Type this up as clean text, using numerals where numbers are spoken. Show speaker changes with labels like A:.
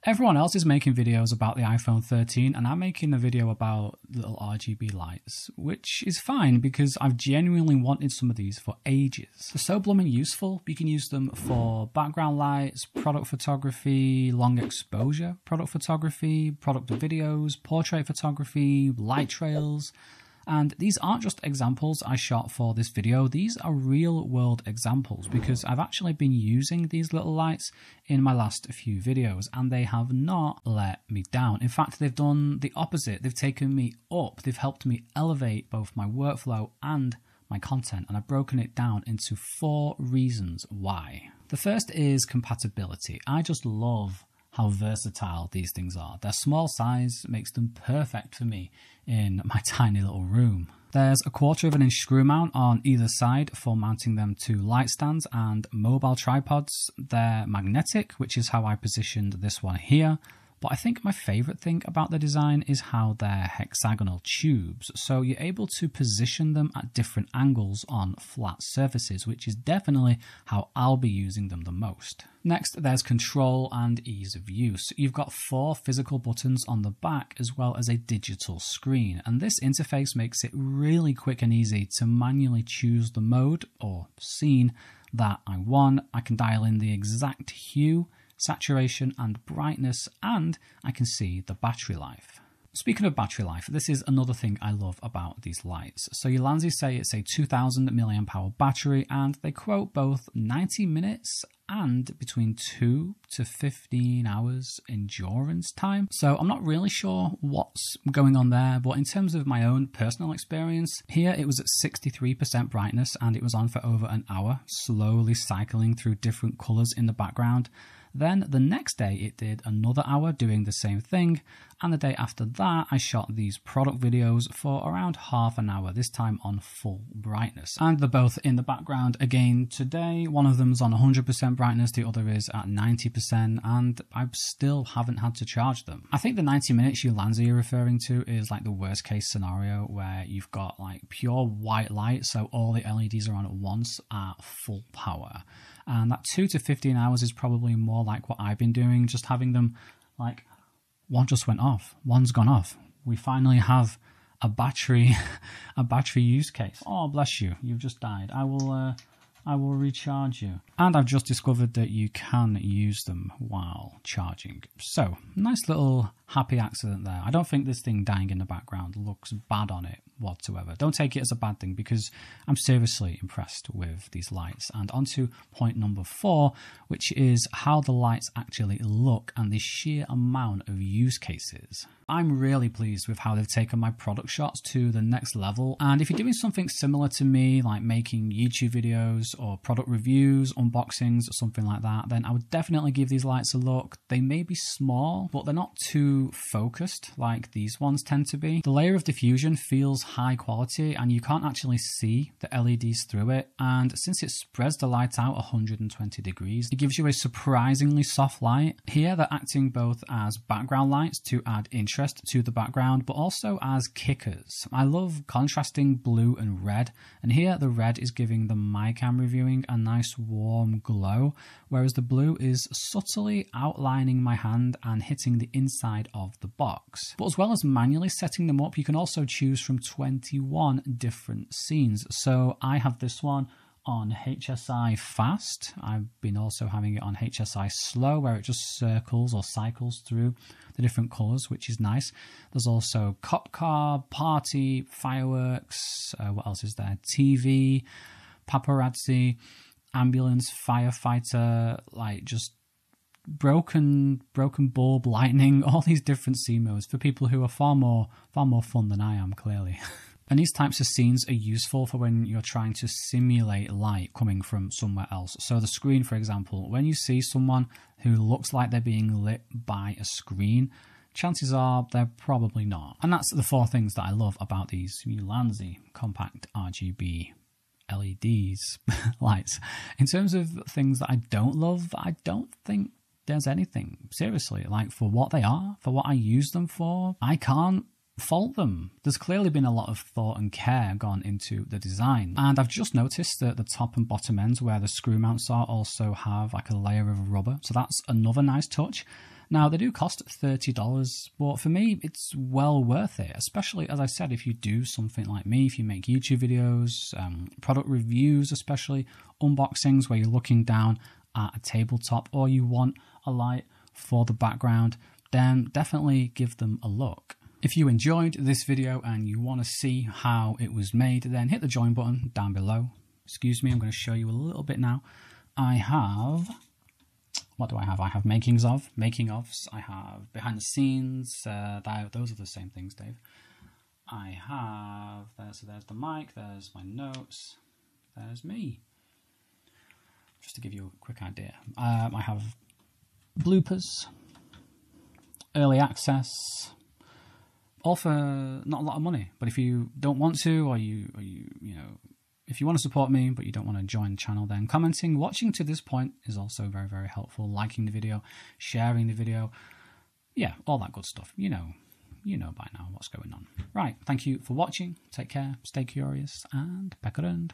A: Everyone else is making videos about the iPhone 13 and I'm making a video about little RGB lights, which is fine because I've genuinely wanted some of these for ages. They're so blooming useful. You can use them for background lights, product photography, long exposure product photography, product videos, portrait photography, light trails. And these aren't just examples I shot for this video, these are real world examples because I've actually been using these little lights in my last few videos and they have not let me down. In fact, they've done the opposite. They've taken me up. They've helped me elevate both my workflow and my content, and I've broken it down into 4 reasons why. The first is compatibility. I just love how versatile these things are. Their small size makes them perfect for me in my tiny little room. There's a 1/4 inch screw mount on either side for mounting them to light stands and mobile tripods. They're magnetic, which is how I positioned this one here. But I think my favorite thing about the design is how they're hexagonal tubes. So you're able to position them at different angles on flat surfaces, which is definitely how I'll be using them the most. Next, there's control and ease of use. You've got 4 physical buttons on the back as well as a digital screen. And this interface makes it really quick and easy to manually choose the mode or scene that I want. I can dial in the exact hue, saturation and brightness, and I can see the battery life. Speaking of battery life, this is another thing I love about these lights. So Ulanzi say it's a 2000 mAh battery and they quote both 90 minutes and between 2 to 15 hours endurance time. So I'm not really sure what's going on there, but in terms of my own personal experience, here it was at 63% brightness and it was on for over an hour, slowly cycling through different colors in the background. Then the next day it did another hour doing the same thing, and the day after that I shot these product videos for around half an hour, this time on full brightness. And they're both in the background again today. One of them's on 100% brightness, the other is at 90%, and I still haven't had to charge them. I think the 90 minutes Ulanzi you're referring to is like the worst case scenario where you've got like pure white light, so all the LEDs are on at once at full power. And that 2 to 15 hours is probably more like what I've been doing, just having them like, one just went off, one's gone off. We finally have a battery, a battery use case. Oh, bless you, you've just died. I will recharge you. And I've just discovered that you can use them while charging. So, nice little happy accident there. I don't think this thing dying in the background looks bad on it whatsoever. Don't take it as a bad thing because I'm seriously impressed with these lights. And on to point number 4, which is how the lights actually look and the sheer amount of use cases. I'm really pleased with how they've taken my product shots to the next level. And if you're doing something similar to me, like making YouTube videos or product reviews, unboxings, or something like that, then I would definitely give these lights a look. They may be small, but they're not too focused like these ones tend to be. The layer of diffusion feels high quality and you can't actually see the LEDs through it. And since it spreads the light out 120 degrees, it gives you a surprisingly soft light. Here they're acting both as background lights to add interest to the background, but also as kickers. I love contrasting blue and red, and here the red is giving the mic I'm reviewing a nice warm glow, whereas the blue is subtly outlining my hand and hitting the inside of the box. But as well as manually setting them up, you can also choose from 21 different scenes. So I have this one on HSI fast. I've been also having it on HSI slow, where it just circles or cycles through the different colors, which is nice. There's also cop car, party, fireworks, what else is there? TV, paparazzi, ambulance, firefighter, like just broken bulb, lightning, all these different scene modes for people who are far more fun than I am, clearly. And these types of scenes are useful for when you're trying to simulate light coming from somewhere else. So the screen, for example, when you see someone who looks like they're being lit by a screen, chances are they're probably not. And that's the 4 things that I love about these Ulanzi compact RGB LEDs lights. In terms of things that I don't love, I don't think there's anything. Seriously, like for what they are, for what I use them for, I can't fault them. There's clearly been a lot of thought and care gone into the design. And I've just noticed that the top and bottom ends where the screw mounts are also have like a layer of rubber. So that's another nice touch. Now, they do cost $30, but for me, it's well worth it, especially, as I said, if you do something like me, if you make YouTube videos, product reviews especially, unboxings where you're looking down at a tabletop or you want a light for the background, then definitely give them a look. If you enjoyed this video and you want to see how it was made, then hit the join button down below. Excuse me, I'm going to show you a little bit now. I have... What do I have? I have making ofs, I have behind the scenes, those are the same things, Dave. I have, so there's the mic, there's my notes, there's me. Just to give you a quick idea. I have bloopers, early access, all for not a lot of money. But if you don't want to, or you know, if you want to support me, but you don't want to join the channel, then commenting, watching to this point is also very, very helpful. Liking the video, sharing the video. Yeah, all that good stuff. You know by now what's going on. Right, thank you for watching. Take care, stay curious, and peck around.